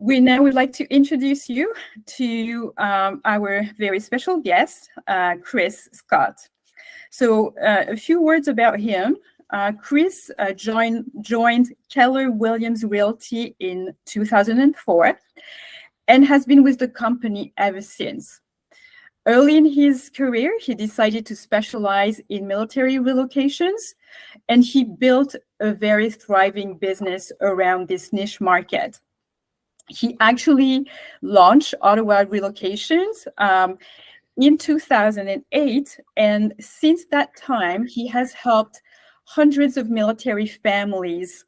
We now would like to introduce you to our very special guest, Chris Scott. So a few words about him. Chris joined Keller Williams Realty in 2004 and has been with the company ever since. Early in his career, he decided to specialize in military relocations, and he built a very thriving business around this niche market. He actually launched Ottawa Relocations in 2008, and since that time, he has helped hundreds of military families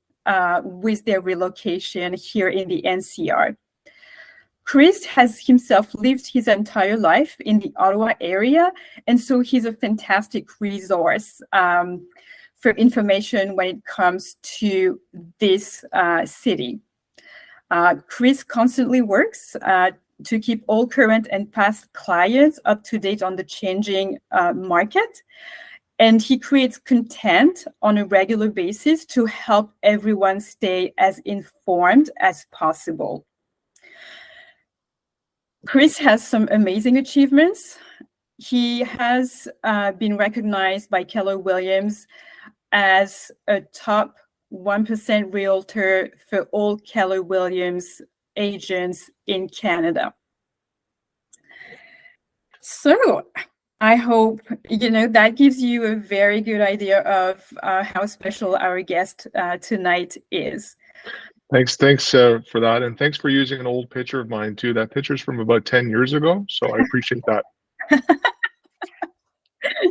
with their relocation here in the NCR. Chris has himself lived his entire life in the Ottawa area, and so he's a fantastic resource for information when it comes to this city. Chris constantly works to keep all current and past clients up to date on the changing market, and he creates content on a regular basis to help everyone stay as informed as possible. Chris has some amazing achievements. He has been recognized by Keller Williams as a top 1% realtor for all Keller Williams agents in Canada. So I hope that gives you a very good idea of how special our guest tonight is. Thanks for that, and thanks for using an old picture of mine too. That picture's from about 10 years ago, so I appreciate that.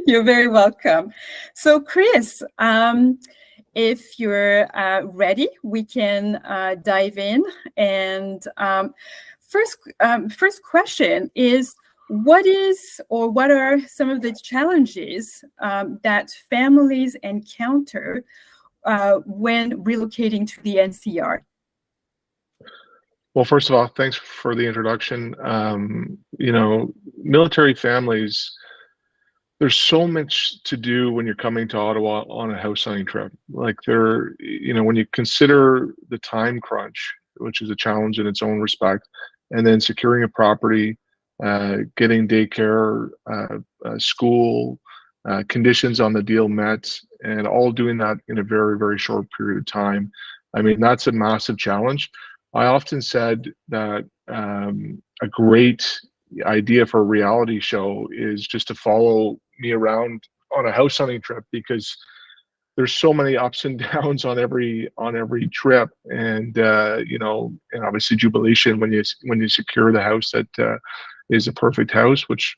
You're very welcome. So Chris, if you're ready, we can dive in. And first question is, what are some of the challenges that families encounter when relocating to the NCR? Well, first of all, thanks for the introduction. Military families, there's so much to do when you're coming to Ottawa on a house hunting trip. Like when you consider the time crunch, which is a challenge in its own respect, and then securing a property, getting daycare, school, conditions on the deal met, and all doing that in a very, very short period of time. I mean, that's a massive challenge. I often said that a great idea for a reality show is just to follow me around on a house hunting trip, because there's so many ups and downs on every trip, and and obviously jubilation when you secure the house that is a perfect house, which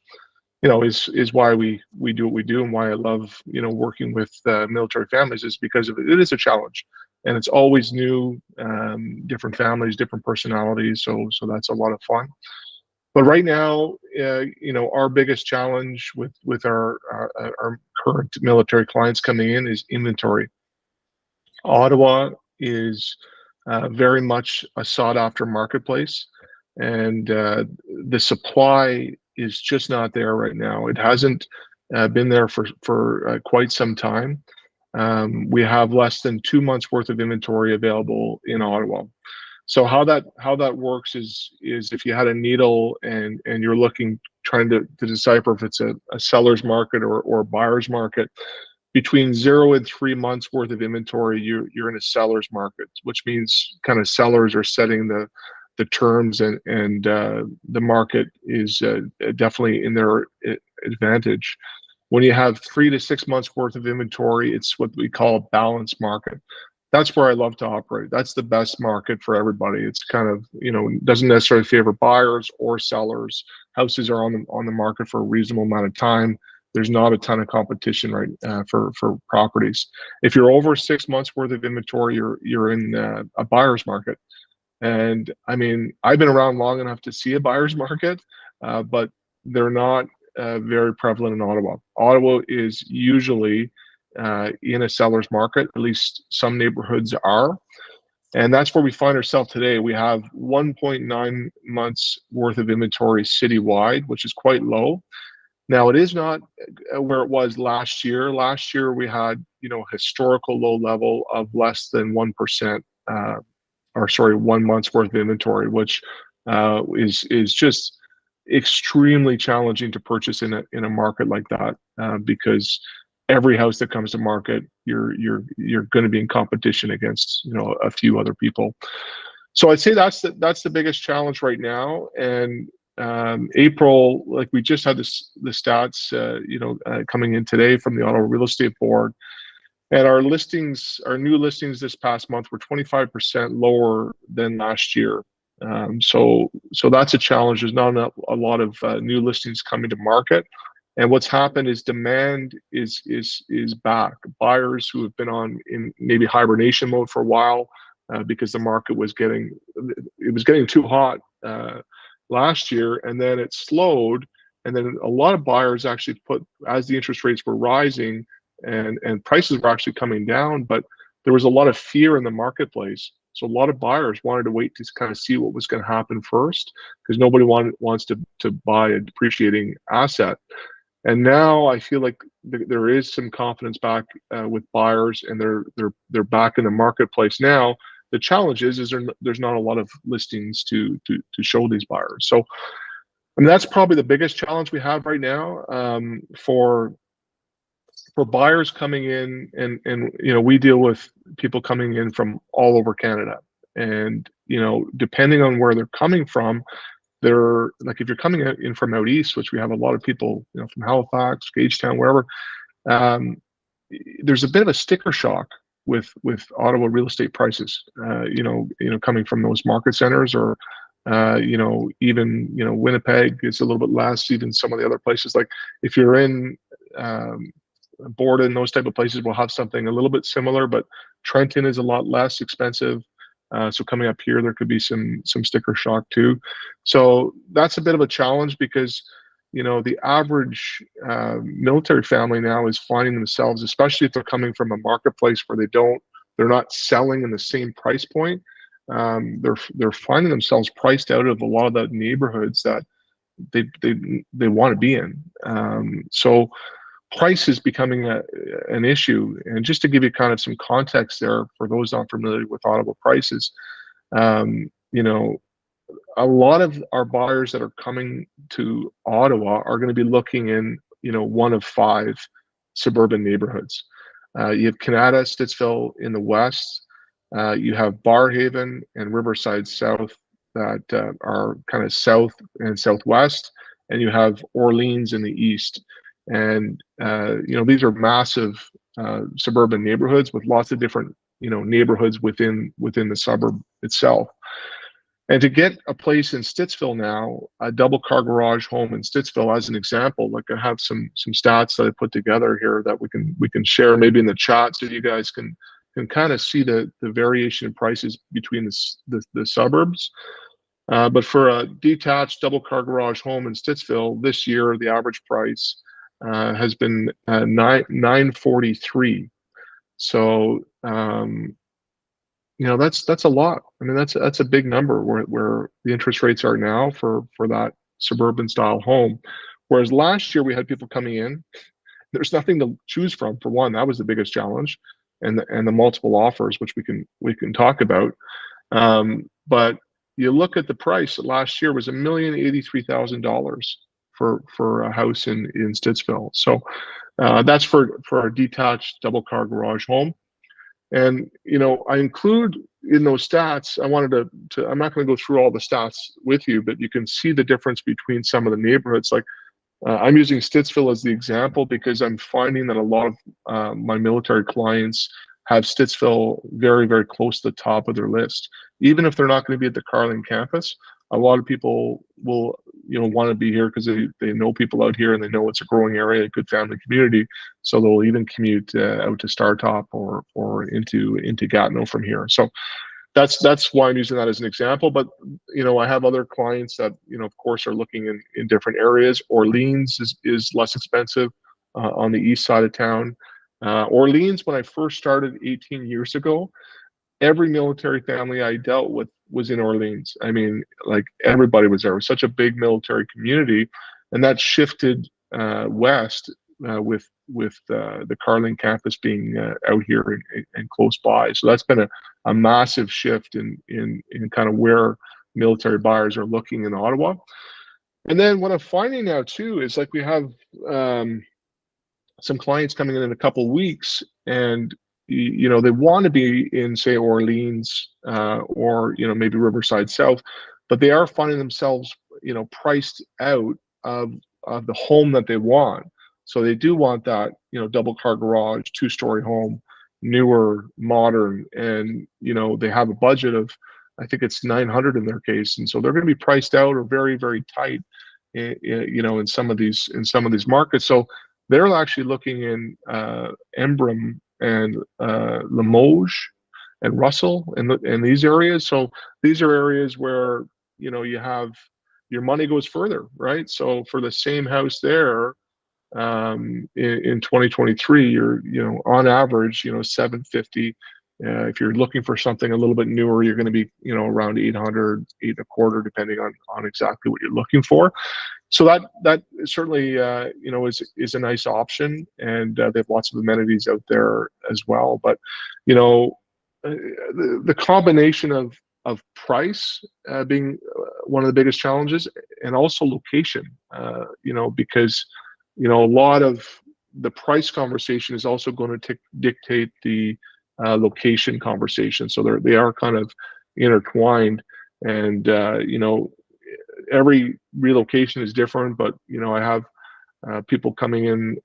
is why we do what we do, and why I love working with military families, is because it is a challenge, and it's always new, different families, different personalities, so that's a lot of fun. But right now, our biggest challenge with our current military clients coming in is inventory. Ottawa is very much a sought-after marketplace, and the supply is just not there right now. It hasn't been there for quite some time. We have less than 2 months worth of inventory available in Ottawa. So how that works is if you had a needle and you're trying to decipher if it's a seller's market or a buyer's market, between 0 and 3 months worth of inventory, you're in a seller's market, which means kind of sellers are setting the terms, and the market is definitely in their advantage. When you have 3 to 6 months worth of inventory, it's what we call a balanced market. That's where I love to operate. That's the best market for everybody. It's kind of, doesn't necessarily favor buyers or sellers. Houses are on the market for a reasonable amount of time. There's not a ton of competition for properties. If you're over 6 months worth of inventory, you're in a buyer's market. And I mean, I've been around long enough to see a buyer's market, but they're not very prevalent in Ottawa. Ottawa is usually in a seller's market, at least some neighborhoods are. And that's where we find ourselves today. We have 1.9 months worth of inventory citywide, which is quite low. Now, it is not where it was last year. Last year, we had, historical low level of less than 1% or sorry, 1 month's worth of inventory, which is just extremely challenging to purchase in a market like that, because every house that comes to market, you're going to be in competition against, you know, a few other people. So I'd say that's the biggest challenge right now. And April, like we just had the stats, coming in today from the Ottawa Real Estate Board, and our new listings this past month were 25% lower than last year. So that's a challenge. There's not a lot of new listings coming to market. And what's happened is demand is back. Buyers who have been in maybe hibernation mode for a while, because the market was getting too hot last year, and then it slowed, and then a lot of buyers actually as the interest rates were rising and prices were actually coming down, but there was a lot of fear in the marketplace. So a lot of buyers wanted to wait to kind of see what was going to happen first, because nobody wants to buy a depreciating asset. And now I feel like there is some confidence back with buyers, and they're back in the marketplace now. The challenge is there's not a lot of listings to show these buyers. So, I mean, that's probably the biggest challenge we have right now, for buyers coming in, and you know, we deal with people coming in from all over Canada, and you know, depending on where they're coming from, they're like, if you're coming in from out east, which we have a lot of people, you know, from Halifax, Gagetown, wherever, there's a bit of a sticker shock with Ottawa real estate prices, coming from those market centers, or even Winnipeg is a little bit less, even some of the other places. Like if you're in Borden, those type of places will have something a little bit similar, but Trenton is a lot less expensive. So coming up here, there could be some sticker shock too. So that's a bit of a challenge, because you know, the average military family now is finding themselves, especially if they're coming from a marketplace where they're not selling in the same price point. They're finding themselves priced out of a lot of the neighborhoods that they want to be in. So price is becoming an issue. And just to give you kind of some context there, for those not familiar with Ottawa prices, a lot of our buyers that are coming to Ottawa are going to be looking in, one of 5 suburban neighborhoods. You have Canada, Stittsville in the west. You have Barrhaven and Riverside South that are kind of south and southwest, and you have Orleans in the east. And these are massive suburban neighborhoods with lots of different neighborhoods within the suburb itself. And to get a place in Stittsville now, a double car garage home in Stittsville, as an example, like I have some stats that I put together here that we can share maybe in the chat, so you guys can kind of see the variation in prices between the suburbs. But for a detached double car garage home in Stittsville this year, the average price has been $943. So that's a lot. I mean, that's a big number where the interest rates are now for that suburban style home. Whereas last year we had people coming in, there's nothing to choose from. For one, that was the biggest challenge, and the multiple offers, which we can talk about. But you look at the price last year was $1,083,000 for a house in Stittsville. So that's for a detached double car garage home. And I include in those stats, I wanted to I'm not going to go through all the stats with you, but you can see the difference between some of the neighborhoods. Like I'm using Stittsville as the example because I'm finding that a lot of my military clients have Stittsville very, very close to the top of their list. Even if they're not going to be at the Carling campus, a lot of people will want to be here because they know people out here, and they know it's a growing area, a good family community. So they'll even commute out to Startop or into Gatineau from here. So that's why I'm using that as an example. But I have other clients that of course are looking in different areas. Orleans is less expensive on the east side of town. Orleans, when I first started 18 years ago, every military family I dealt with was in Orleans. I mean, like everybody was there. It was such a big military community, and that shifted west with the Carling campus being out here and close by. So that's been a massive shift in kind of where military buyers are looking in Ottawa. And then what I'm finding now too is like we have some clients coming in a couple of weeks, and they want to be in, say, Orleans or maybe Riverside South, but they are finding themselves priced out of the home that they want. So they do want that double car garage, 2-story home, newer, modern, and they have a budget of, I think it's 900 in their case, and so they're going to be priced out or very, very tight in some of these markets. So they're actually looking in Embrun and Limoges and Russell in these areas. So these are areas where you have your money goes further, right? So for the same house there in 2023, you're on average $750. If you're looking for something a little bit newer, you're going to be around 800, 825, depending on exactly what you're looking for. So that certainly is a nice option, and they have lots of amenities out there as well. But the combination of price being one of the biggest challenges, and also location, because a lot of the price conversation is also going to dictate the location conversation. So they are kind of intertwined, and every relocation is different. But I have people coming in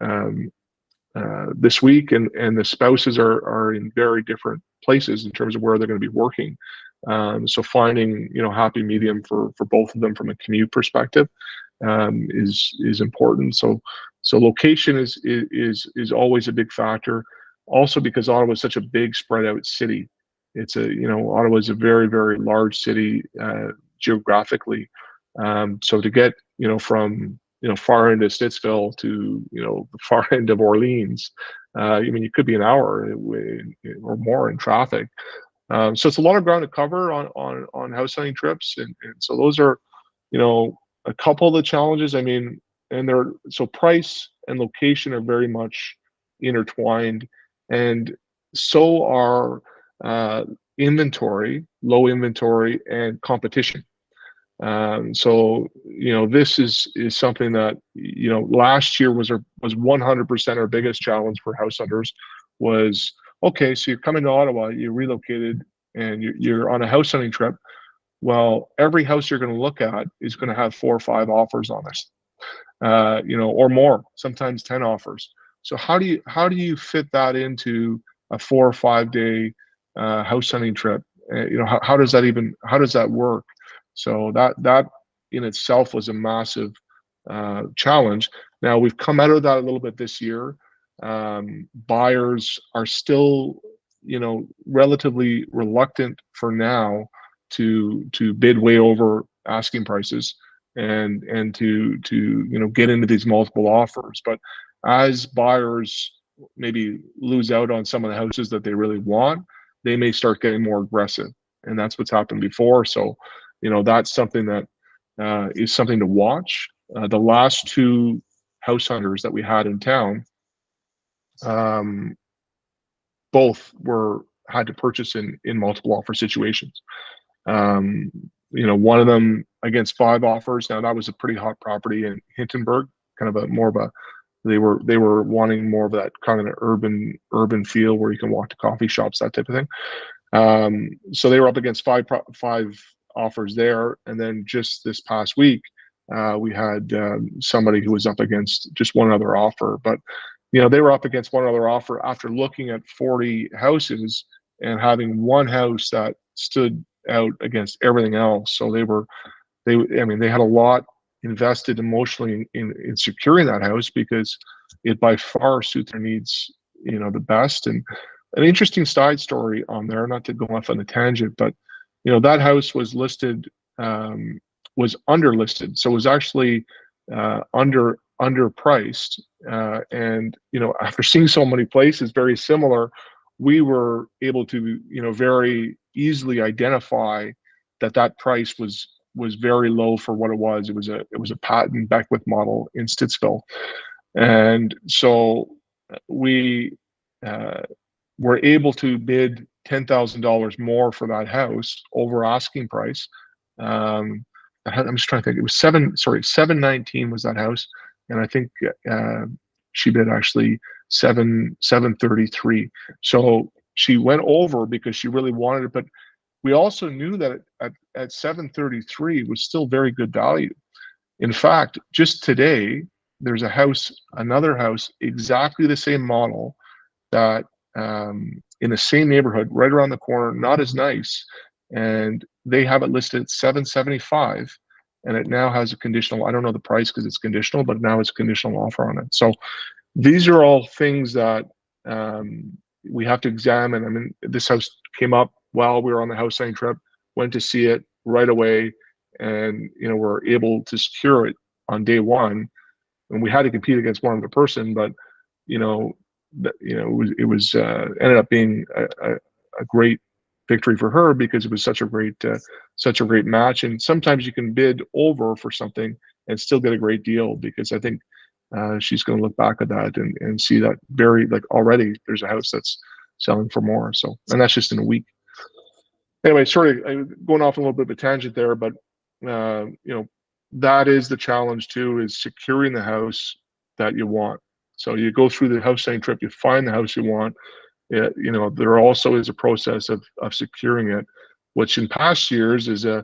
this week, and the spouses are in very different places in terms of where they're going to be working. So finding happy medium for both of them from a commute perspective is important. So location is always a big factor. Also, because Ottawa is such a big spread out city. It's Ottawa is a very, very large city geographically. So to get from far end of Stittsville to the far end of Orleans, you could be an hour or more in traffic. So it's a lot of ground to cover on house hunting trips, and so those are a couple of the challenges. So price and location are very much intertwined, and so are inventory, low inventory, and competition. So this is something that last year was 100% our biggest challenge for house hunters. Was okay, so you're coming to Ottawa, you relocated, and you're on a house hunting trip. Well, every house you're going to look at is going to have 4 or 5 offers on it, or more, sometimes 10 offers. So how do you fit that into a 4 or 5 day house hunting trip? How does that work? So that in itself was a massive challenge. Now we've come out of that a little bit this year. Buyers are still, relatively reluctant for now to bid way over asking prices and to get into these multiple offers. But as buyers maybe lose out on some of the houses that they really want, they may start getting more aggressive, and that's what's happened before. So that's something that is something to watch. The last 2 house hunters that we had in town, both had to purchase in multiple offer situations. One of them against 5 offers. Now that was a pretty hot property in Hintonburg, kind of they were wanting more of that kind of an urban feel where you can walk to coffee shops, that type of thing. So they were up against 5 offers there, and then just this past week we had somebody who was up against just one other offer. But they were up against one other offer after looking at 40 houses and having one house that stood out against everything else. So they had a lot invested emotionally in securing that house because it by far suits their needs the best. And an interesting side story on there, not to go off on a tangent, but that house was listed, was underlisted, so it was actually underpriced. And after seeing so many places very similar, we were able to very easily identify that price was very low for what it was. It was a patent Beckwith model in Stittsville. And so we were able to bid $10,000 more for that house over asking price. I'm just trying to think. It was 719 was that house, and I think she bid actually 733. So she went over because she really wanted it, but we also knew that at 733 was still very good value. In fact, just today, there's a house, another house, exactly the same model that in the same neighborhood, right around the corner, not as nice, and they have it listed at 775, and it now has a conditional. I don't know the price because it's conditional, but now it's a conditional offer on it. So these are all things that we have to examine. I mean, this house came up while we were on the house hunting trip, went to see it right away, and we're able to secure it on day one. And we had to compete against one other person, but it was ended up being a great victory for her because it was such a great match. And sometimes you can bid over for something and still get a great deal, because I think she's going to look back at that and see that already there's a house that's selling for more. So, and that's just in a week. Anyway, sorry, going off a little bit of a tangent there, but that is the challenge too, is securing the house that you want. So you go through the house hunting trip, you find the house you want. There also is a process of securing it, which in past years is a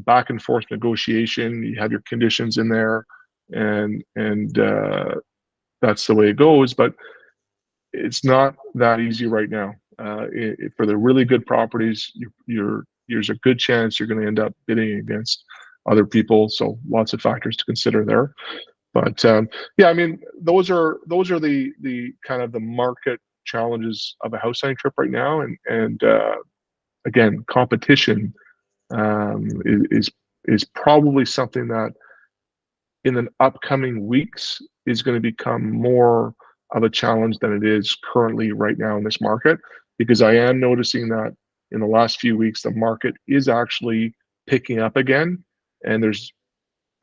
back and forth negotiation. You have your conditions in there, and that's the way it goes. But it's not that easy right now. For the really good properties, there's a good chance you're going to end up bidding against other people. So lots of factors to consider there. But yeah, I mean, those are the kind of the market challenges of a house hunting trip right now. And again, competition is probably something that in the upcoming weeks is going to become more of a challenge than it is currently right now in this market, because I am noticing that in the last few weeks, the market is actually picking up again, and there's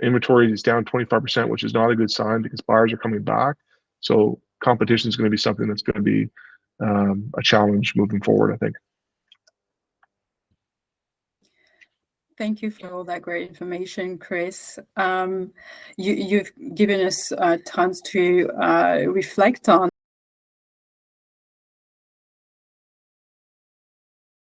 inventory is down 25%, which is not a good sign because buyers are coming back. So competition is going to be something that's going to be a challenge moving forward, I think. Thank you for all that great information, Chris. You've given us tons to reflect on.